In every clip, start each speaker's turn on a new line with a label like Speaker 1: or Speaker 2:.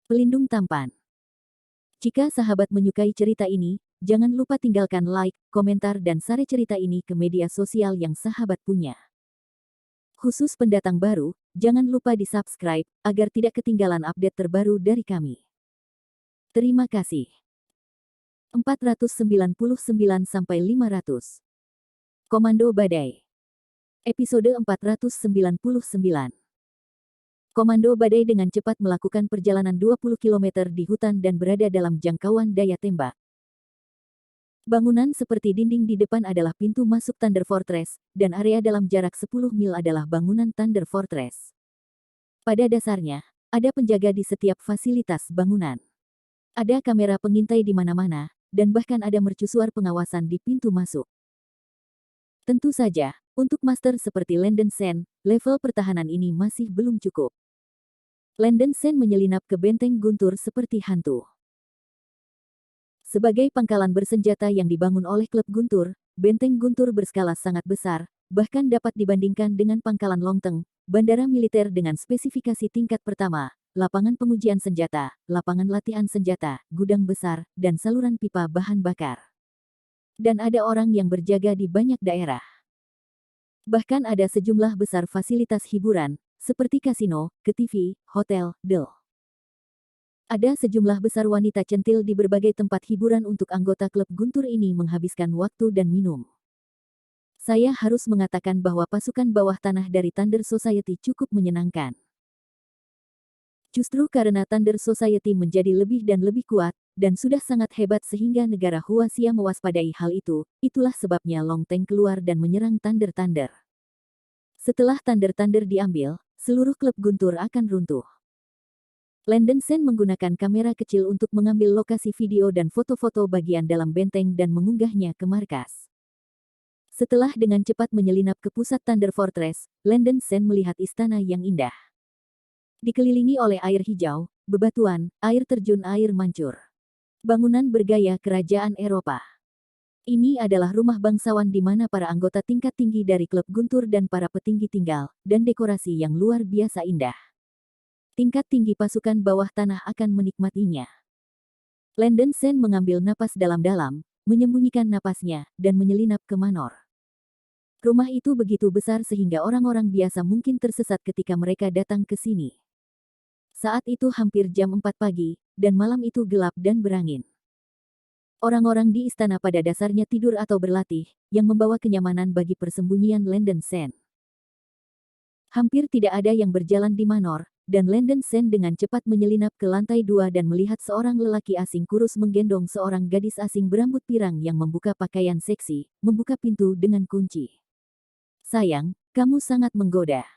Speaker 1: Pelindung tampan. Jika sahabat menyukai cerita ini, jangan lupa tinggalkan like, komentar dan share cerita ini ke media sosial yang sahabat punya. Khusus pendatang baru, jangan lupa di-subscribe, agar tidak ketinggalan update terbaru dari kami. Terima kasih. 499-500. Komando Badai. Episode 499. Komando Badai dengan cepat melakukan perjalanan 20 km di hutan dan berada dalam jangkauan daya tembak. Bangunan seperti dinding di depan adalah pintu masuk Thunder Fortress, dan area dalam jarak 10 mil adalah bangunan Thunder Fortress. Pada dasarnya, ada penjaga di setiap fasilitas bangunan. Ada kamera pengintai di mana-mana, dan bahkan ada mercusuar pengawasan di pintu masuk. Tentu saja, untuk master seperti Landon Sen, level pertahanan ini masih belum cukup. Landon Sen menyelinap ke benteng guntur seperti hantu. Sebagai pangkalan bersenjata yang dibangun oleh klub guntur, benteng guntur berskala sangat besar, bahkan dapat dibandingkan dengan pangkalan Longteng, bandara militer dengan spesifikasi tingkat pertama, lapangan pengujian senjata, lapangan latihan senjata, gudang besar, dan saluran pipa bahan bakar. Dan ada orang yang berjaga di banyak daerah. Bahkan ada sejumlah besar fasilitas hiburan, seperti kasino, KTV, hotel, del. Ada sejumlah besar wanita centil di berbagai tempat hiburan untuk anggota klub guntur ini menghabiskan waktu dan minum. Saya harus mengatakan bahwa pasukan bawah tanah dari Thunder Society cukup menyenangkan. Justru karena Thunder Society menjadi lebih dan lebih kuat, dan sudah sangat hebat sehingga negara Huaxia mewaspadai hal itu, itulah sebabnya Long Teng keluar dan menyerang Thunder. Setelah Thunder diambil, seluruh klub guntur akan runtuh. Landon Sen menggunakan kamera kecil untuk mengambil lokasi video dan foto-foto bagian dalam benteng dan mengunggahnya ke markas. Setelah dengan cepat menyelinap ke pusat Thunder Fortress, Landon Sen melihat istana yang indah. Dikelilingi oleh air hijau, bebatuan, air terjun air mancur. Bangunan bergaya kerajaan Eropa. Ini adalah rumah bangsawan di mana para anggota tingkat tinggi dari klub guntur dan para petinggi tinggal, dan dekorasi yang luar biasa indah. Tingkat tinggi pasukan bawah tanah akan menikmatinya. Landon Sen mengambil napas dalam-dalam, menyembunyikan napasnya, dan menyelinap ke manor. Rumah itu begitu besar sehingga orang-orang biasa mungkin tersesat ketika mereka datang ke sini. Saat itu hampir jam 4 pagi, dan malam itu gelap dan berangin. Orang-orang di istana pada dasarnya tidur atau berlatih, yang membawa kenyamanan bagi persembunyian Landon Sen. Hampir tidak ada yang berjalan di manor, dan Landon Sen dengan cepat menyelinap ke lantai 2 dan melihat seorang lelaki asing kurus menggendong seorang gadis asing berambut pirang yang membuka pakaian seksi, membuka pintu dengan kunci. Sayang, kamu sangat menggoda.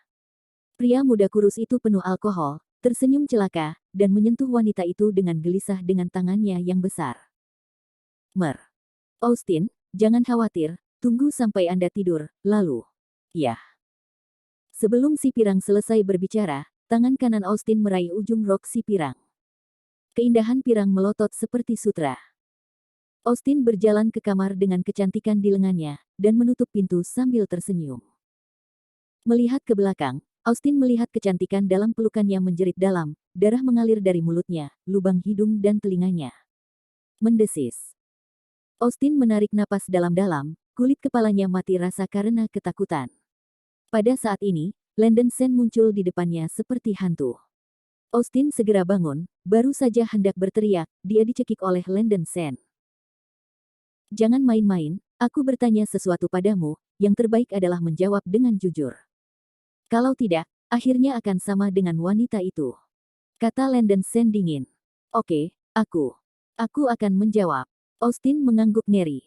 Speaker 1: Pria muda kurus itu penuh alkohol, tersenyum celaka, dan menyentuh wanita itu dengan gelisah dengan tangannya yang besar. Austin, jangan khawatir, tunggu sampai Anda tidur, lalu. Ya. Sebelum si pirang selesai berbicara, tangan kanan Austin meraih ujung rok si pirang. Keindahan pirang melotot seperti sutra. Austin berjalan ke kamar dengan kecantikan di lengannya, dan menutup pintu sambil tersenyum. Melihat ke belakang, Austin melihat kecantikan dalam pelukannya menjerit dalam, darah mengalir dari mulutnya, lubang hidung dan telinganya. Mendesis. Austin menarik napas dalam-dalam, kulit kepalanya mati rasa karena ketakutan. Pada saat ini, Landon Sen muncul di depannya seperti hantu. Austin segera bangun, baru saja hendak berteriak, dia dicekik oleh Landon Sen. Jangan main-main, aku bertanya sesuatu padamu, yang terbaik adalah menjawab dengan jujur. Kalau tidak, akhirnya akan sama dengan wanita itu. Kata Landon Sen dingin. Oke, aku akan menjawab. Austin mengangguk ngeri.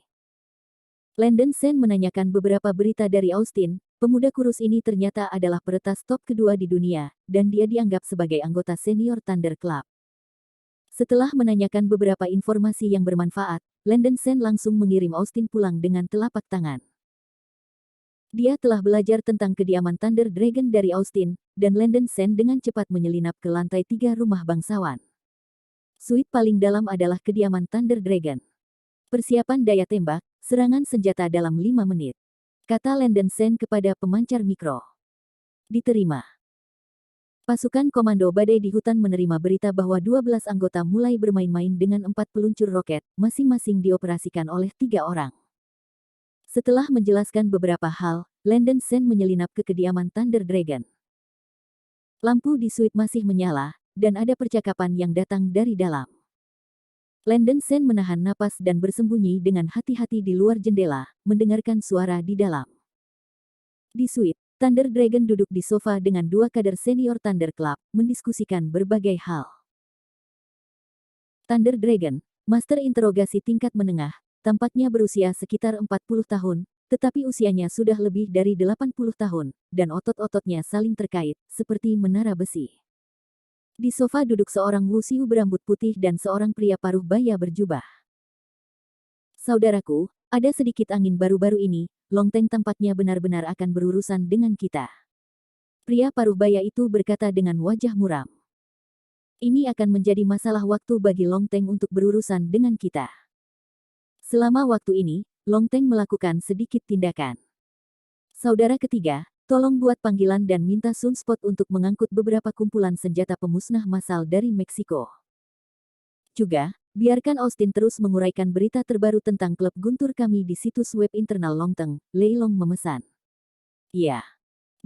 Speaker 1: Landon Sen menanyakan beberapa berita dari Austin, pemuda kurus ini ternyata adalah peretas top kedua di dunia, dan dia dianggap sebagai anggota senior Thunder Club. Setelah menanyakan beberapa informasi yang bermanfaat, Landon Sen langsung mengirim Austin pulang dengan telapak tangan. Dia telah belajar tentang kediaman Thunder Dragon dari Austin, dan Landon Sen dengan cepat menyelinap ke lantai 3 rumah bangsawan. Suite paling dalam adalah kediaman Thunder Dragon. Persiapan daya tembak, serangan senjata dalam 5 menit. Kata Landon Sen kepada pemancar mikro. Diterima. Pasukan Komando Badai di hutan menerima berita bahwa 12 anggota mulai bermain-main dengan 4 peluncur roket, masing-masing dioperasikan oleh 3 orang. Setelah menjelaskan beberapa hal, Landon Sen menyelinap ke kediaman Thunder Dragon. Lampu di suite masih menyala, dan ada percakapan yang datang dari dalam. Landon Sen menahan napas dan bersembunyi dengan hati-hati di luar jendela, mendengarkan suara di dalam. Di suite, Thunder Dragon duduk di sofa dengan 2 kader senior Thunder Club, mendiskusikan berbagai hal. Thunder Dragon, master interogasi tingkat menengah, tampaknya berusia sekitar 40 tahun, tetapi usianya sudah lebih dari 80 tahun, dan otot-ototnya saling terkait, seperti menara besi. Di sofa duduk seorang wusiu berambut putih dan seorang pria paruh baya berjubah. Saudaraku, ada sedikit angin baru-baru ini, Long Teng tampaknya benar-benar akan berurusan dengan kita. Pria paruh baya itu berkata dengan wajah muram. Ini akan menjadi masalah waktu bagi Long Teng untuk berurusan dengan kita. Selama waktu ini, Long Teng melakukan sedikit tindakan. Saudara ketiga, tolong buat panggilan dan minta Sunspot untuk mengangkut beberapa kumpulan senjata pemusnah massal dari Meksiko. Juga, biarkan Austin terus menguraikan berita terbaru tentang klub guntur kami di situs web internal Long Teng, Lei Long memesan. Iya.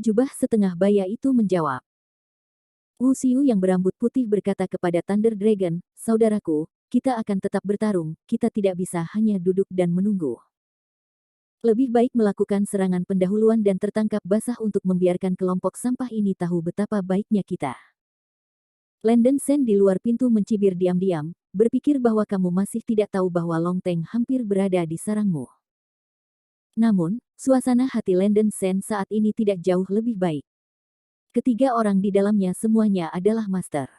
Speaker 1: Jubah setengah baya itu menjawab. Wu Xiu yang berambut putih berkata kepada Thunder Dragon, saudaraku, kita akan tetap bertarung, kita tidak bisa hanya duduk dan menunggu. Lebih baik melakukan serangan pendahuluan dan tertangkap basah untuk membiarkan kelompok sampah ini tahu betapa baiknya kita. Landon Sen di luar pintu mencibir diam-diam, berpikir bahwa kamu masih tidak tahu bahwa Long Teng hampir berada di sarangmu. Namun, suasana hati Landon Sen saat ini tidak jauh lebih baik. Ketiga orang di dalamnya semuanya adalah master.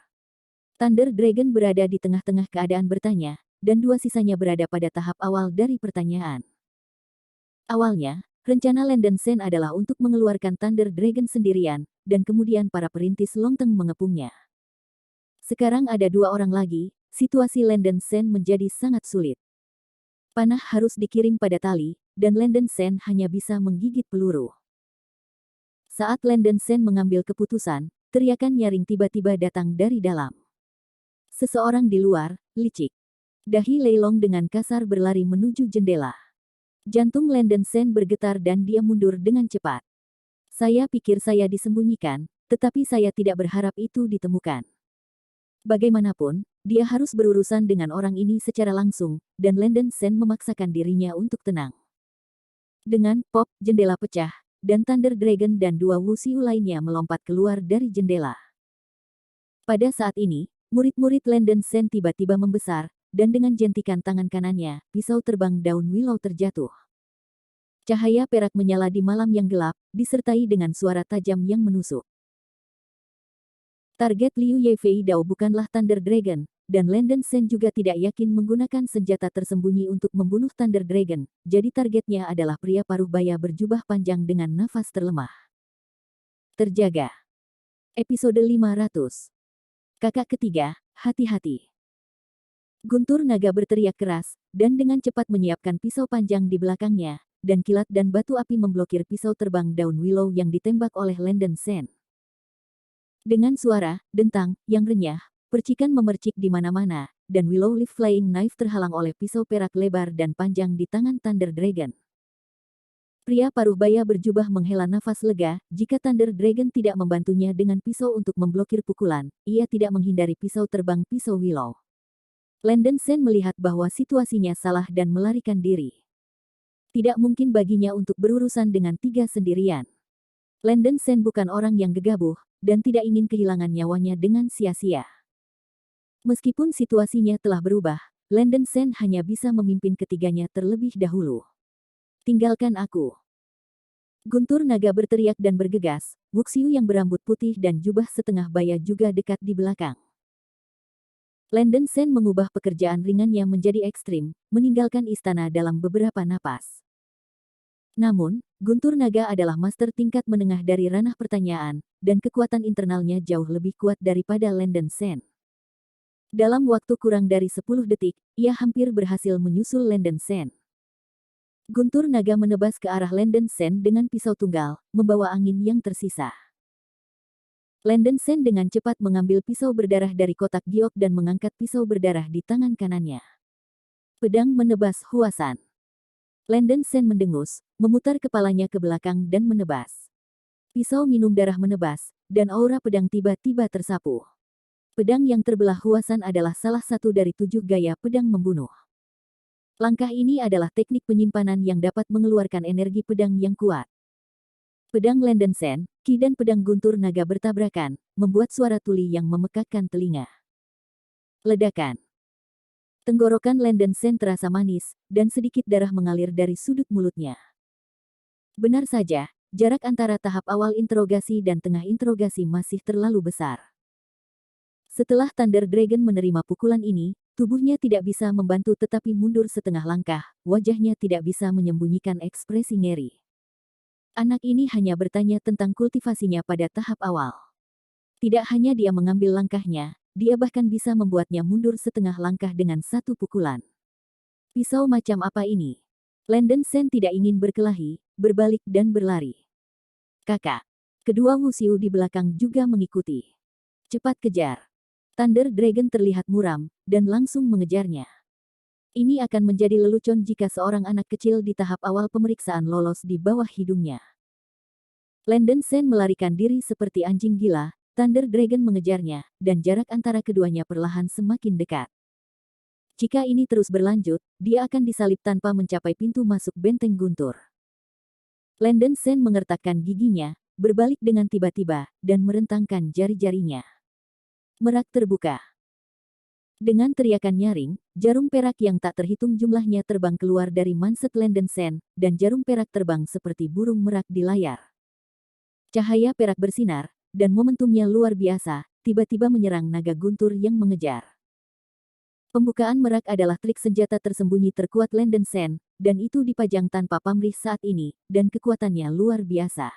Speaker 1: Thunder Dragon berada di tengah-tengah keadaan bertanya, dan 2 sisanya berada pada tahap awal dari pertanyaan. Awalnya, rencana Landon Sen adalah untuk mengeluarkan Thunder Dragon sendirian, dan kemudian para perintis Long Teng mengepungnya. Sekarang ada 2 orang lagi, situasi Landon Sen menjadi sangat sulit. Panah harus dikirim pada tali, dan Landon Sen hanya bisa menggigit peluru. Saat Landon Sen mengambil keputusan, teriakan nyaring tiba-tiba datang dari dalam. Seseorang di luar, licik. Dahi Lei Long dengan kasar berlari menuju jendela. Jantung Landon Sen bergetar dan dia mundur dengan cepat. Saya pikir saya disembunyikan, tetapi saya tidak berharap itu ditemukan. Bagaimanapun, dia harus berurusan dengan orang ini secara langsung, dan Landon Sen memaksakan dirinya untuk tenang. Dengan pop, jendela pecah, dan Thunder Dragon dan 2 wusiu lainnya melompat keluar dari jendela. Pada saat ini, murid-murid Landon Sen tiba-tiba membesar, dan dengan jentikan tangan kanannya, pisau terbang daun willow terjatuh. Cahaya perak menyala di malam yang gelap, disertai dengan suara tajam yang menusuk. Target Liu Yifei Dao bukanlah Thunder Dragon, dan Landon Sen juga tidak yakin menggunakan senjata tersembunyi untuk membunuh Thunder Dragon, jadi targetnya adalah pria paruh baya berjubah panjang dengan nafas terlemah. Terjaga. Episode 500. Kakak ketiga, hati-hati. Guntur Naga berteriak keras, dan dengan cepat menyiapkan pisau panjang di belakangnya, dan kilat dan batu api memblokir pisau terbang daun willow yang ditembak oleh Landon Sen. Dengan suara, dentang, yang renyah, percikan memercik di mana-mana, dan Willow Leaf Flying Knife terhalang oleh pisau perak lebar dan panjang di tangan Thunder Dragon. Pria paruh baya berjubah menghela nafas lega, jika Thunder Dragon tidak membantunya dengan pisau untuk memblokir pukulan, ia tidak menghindari pisau terbang pisau Willow. Landon Sen melihat bahwa situasinya salah dan melarikan diri. Tidak mungkin baginya untuk berurusan dengan 3 sendirian. Landon Sen bukan orang yang gegabah, dan tidak ingin kehilangan nyawanya dengan sia-sia. Meskipun situasinya telah berubah, Landon Sen hanya bisa memimpin ketiganya terlebih dahulu. Tinggalkan aku. Guntur Naga berteriak dan bergegas, Wuxiu yang berambut putih dan jubah setengah baya juga dekat di belakang. Landon Sen mengubah pekerjaan ringannya menjadi ekstrim, meninggalkan istana dalam beberapa napas. Namun, Guntur Naga adalah master tingkat menengah dari ranah pertanyaan, dan kekuatan internalnya jauh lebih kuat daripada Landon Sen. Dalam waktu kurang dari 10 detik, ia hampir berhasil menyusul Landon Sen. Guntur Naga menebas ke arah Landon Sen dengan pisau tunggal, membawa angin yang tersisa. Landen Sen dengan cepat mengambil pisau berdarah dari kotak giok dan mengangkat pisau berdarah di tangan kanannya. Pedang menebas Huasan. Landen Sen mendengus, memutar kepalanya ke belakang dan menebas. Pisau minum darah menebas, dan aura pedang tiba-tiba tersapu. Pedang yang terbelah Huasan adalah salah satu dari 7 gaya pedang membunuh. Langkah ini adalah teknik penyimpanan yang dapat mengeluarkan energi pedang yang kuat. Pedang Landen Sen, Ki dan pedang guntur naga bertabrakan, membuat suara tuli yang memekakkan telinga. Ledakan. Tenggorokan Landen Sen terasa manis, dan sedikit darah mengalir dari sudut mulutnya. Benar saja, jarak antara tahap awal interogasi dan tengah interogasi masih terlalu besar. Setelah Thunder Dragon menerima pukulan ini, tubuhnya tidak bisa membantu tetapi mundur setengah langkah, wajahnya tidak bisa menyembunyikan ekspresi ngeri. Anak ini hanya bertanya tentang kultivasinya pada tahap awal. Tidak hanya dia mengambil langkahnya, dia bahkan bisa membuatnya mundur setengah langkah dengan satu pukulan. Pisau macam apa ini? Landen Sen tidak ingin berkelahi, berbalik dan berlari. Kakak. Kedua Wuxiu di belakang juga mengikuti. Cepat kejar. Thunder Dragon terlihat muram, dan langsung mengejarnya. Ini akan menjadi lelucon jika seorang anak kecil di tahap awal pemeriksaan lolos di bawah hidungnya. Landen Sen melarikan diri seperti anjing gila, Thunder Dragon mengejarnya, dan jarak antara keduanya perlahan semakin dekat. Jika ini terus berlanjut, dia akan disalib tanpa mencapai pintu masuk benteng guntur. Landen Sen mengertakkan giginya, berbalik dengan tiba-tiba, dan merentangkan jari-jarinya. Merak terbuka. Dengan teriakan nyaring, jarum perak yang tak terhitung jumlahnya terbang keluar dari manset Landen Sen, dan jarum perak terbang seperti burung merak di layar. Cahaya perak bersinar, dan momentumnya luar biasa, tiba-tiba menyerang naga guntur yang mengejar. Pembukaan merak adalah trik senjata tersembunyi terkuat Landen Sen, dan itu dipajang tanpa pamrih saat ini, dan kekuatannya luar biasa.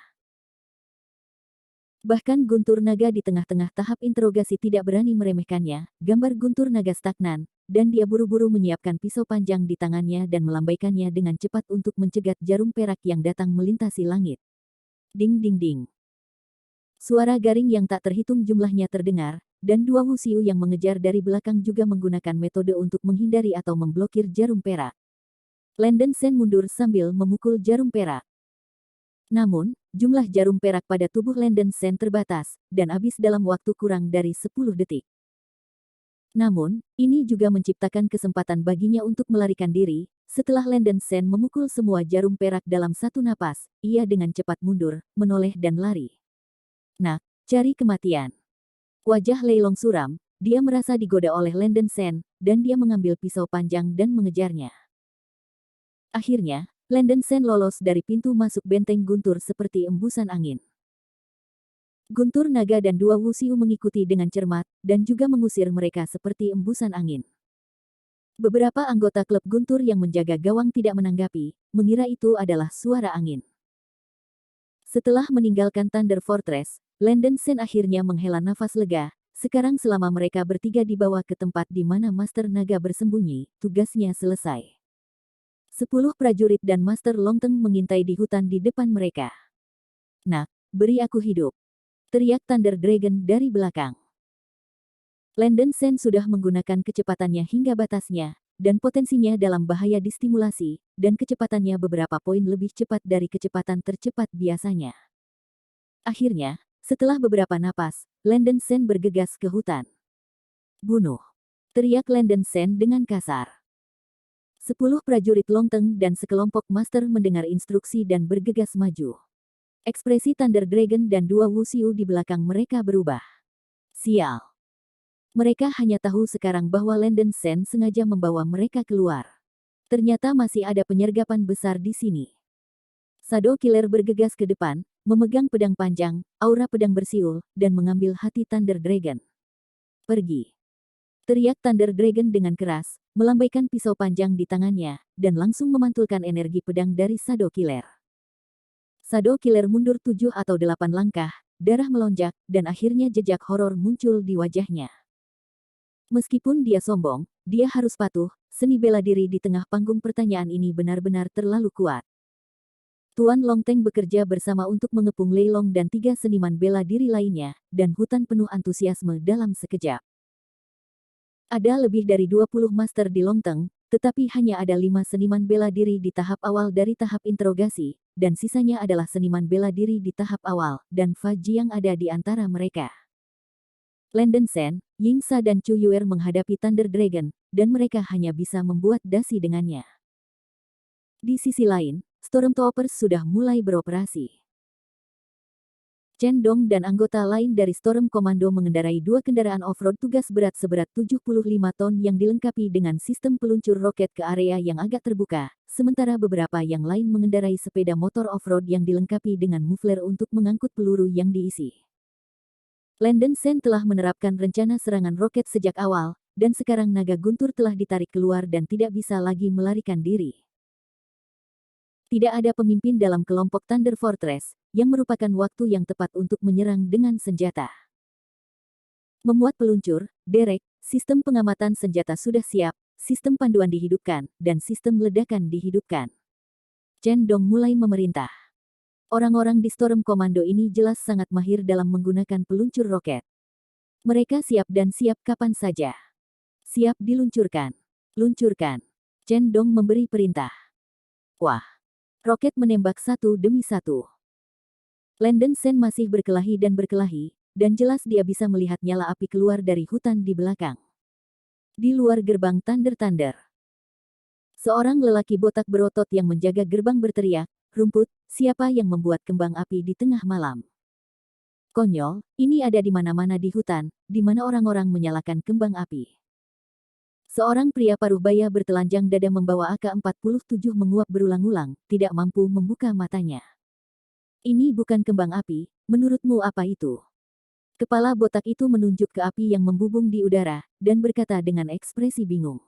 Speaker 1: Bahkan guntur naga di tengah-tengah tahap interogasi tidak berani meremehkannya, gambar guntur naga stagnan, dan dia buru-buru menyiapkan pisau panjang di tangannya dan melambaikannya dengan cepat untuk mencegat jarum perak yang datang melintasi langit. Ding ding ding. Suara garing yang tak terhitung jumlahnya terdengar, dan dua Wuxiu yang mengejar dari belakang juga menggunakan metode untuk menghindari atau memblokir jarum perak. Landen Sen mundur sambil memukul jarum perak. Namun, jumlah jarum perak pada tubuh Landen Sen terbatas, dan habis dalam waktu kurang dari 10 detik. Namun, ini juga menciptakan kesempatan baginya untuk melarikan diri. Setelah Landen Sen memukul semua jarum perak dalam satu napas, ia dengan cepat mundur, menoleh dan lari. Nak, cari kematian. Wajah Leilong suram, dia merasa digoda oleh Landen Sen, dan dia mengambil pisau panjang dan mengejarnya. Akhirnya, Landen Sen lolos dari pintu masuk benteng guntur seperti embusan angin. Guntur naga dan dua Wuxiu mengikuti dengan cermat, dan juga mengusir mereka seperti embusan angin. Beberapa anggota klub guntur yang menjaga gawang tidak menanggapi, mengira itu adalah suara angin. Setelah meninggalkan Thunder Fortress, Landen Sen akhirnya menghela nafas lega. Sekarang selama mereka bertiga dibawa ke tempat di mana Master Naga bersembunyi, tugasnya selesai. 10 prajurit dan Master Longteng mengintai di hutan di depan mereka. Nak, beri aku hidup. Teriak Thunder Dragon dari belakang. Landen Sen sudah menggunakan kecepatannya hingga batasnya, dan potensinya dalam bahaya distimulasi, dan kecepatannya beberapa poin lebih cepat dari kecepatan tercepat biasanya. Akhirnya, setelah beberapa napas, Landen Sen bergegas ke hutan. Bunuh! Teriak Landen Sen dengan kasar. 10 prajurit Longteng dan sekelompok master mendengar instruksi dan bergegas maju. Ekspresi Thunder Dragon dan dua Wuxiu di belakang mereka berubah. Sial. Mereka hanya tahu sekarang bahwa Landen Sen sengaja membawa mereka keluar. Ternyata masih ada penyergapan besar di sini. Shadow Killer bergegas ke depan, memegang pedang panjang, aura pedang bersiul, dan mengambil hati Thunder Dragon. Pergi. Teriak Thunder Dragon dengan keras, melambaikan pisau panjang di tangannya, dan langsung memantulkan energi pedang dari Shadow Killer. Shadow Killer mundur 7 atau 8 langkah, darah melonjak, dan akhirnya jejak horor muncul di wajahnya. Meskipun dia sombong, dia harus patuh, seni bela diri di tengah panggung pertanyaan ini benar-benar terlalu kuat. Tuan Longteng bekerja bersama untuk mengepung Lei Long dan 3 seniman bela diri lainnya, dan hutan penuh antusiasme dalam sekejap. Ada lebih dari 20 master di Longteng, tetapi hanya ada 5 seniman bela diri di tahap awal dari tahap interogasi, dan sisanya adalah seniman bela diri di tahap awal, dan Fa Ji yang ada di antara mereka. Landen Sen, Ying Sa dan Chu Yuer menghadapi Thunder Dragon, dan mereka hanya bisa membuat dasi dengannya. Di sisi lain, Stormtroopers sudah mulai beroperasi. Chen Dong dan anggota lain dari Storm Commando mengendarai 2 kendaraan off-road tugas berat seberat 75 ton yang dilengkapi dengan sistem peluncur roket ke area yang agak terbuka, sementara beberapa yang lain mengendarai sepeda motor off-road yang dilengkapi dengan muffler untuk mengangkut peluru yang diisi. Landen Sen telah menerapkan rencana serangan roket sejak awal, dan sekarang naga guntur telah ditarik keluar dan tidak bisa lagi melarikan diri. Tidak ada pemimpin dalam kelompok Thunder Fortress, yang merupakan waktu yang tepat untuk menyerang dengan senjata. Memuat peluncur, derek, sistem pengamatan senjata sudah siap, sistem panduan dihidupkan, dan sistem ledakan dihidupkan. Chen Dong mulai memerintah. Orang-orang di Storm Commando ini jelas sangat mahir dalam menggunakan peluncur roket. Mereka siap dan siap kapan saja. Siap diluncurkan. Luncurkan. Chen Dong memberi perintah. Wah! Roket menembak satu demi satu. Landen Sen masih berkelahi, dan jelas dia bisa melihat nyala api keluar dari hutan di belakang. Di luar gerbang Thunder. Seorang lelaki botak berotot yang menjaga gerbang berteriak, "Rumput, siapa yang membuat kembang api di tengah malam?" Konyol, ini ada di mana-mana di hutan, di mana orang-orang menyalakan kembang api. Seorang pria paruh baya bertelanjang dada membawa AK-47 menguap berulang-ulang, tidak mampu membuka matanya. Ini bukan kembang api, menurutmu apa itu? Kepala botak itu menunjuk ke api yang membubung di udara, dan berkata dengan ekspresi bingung.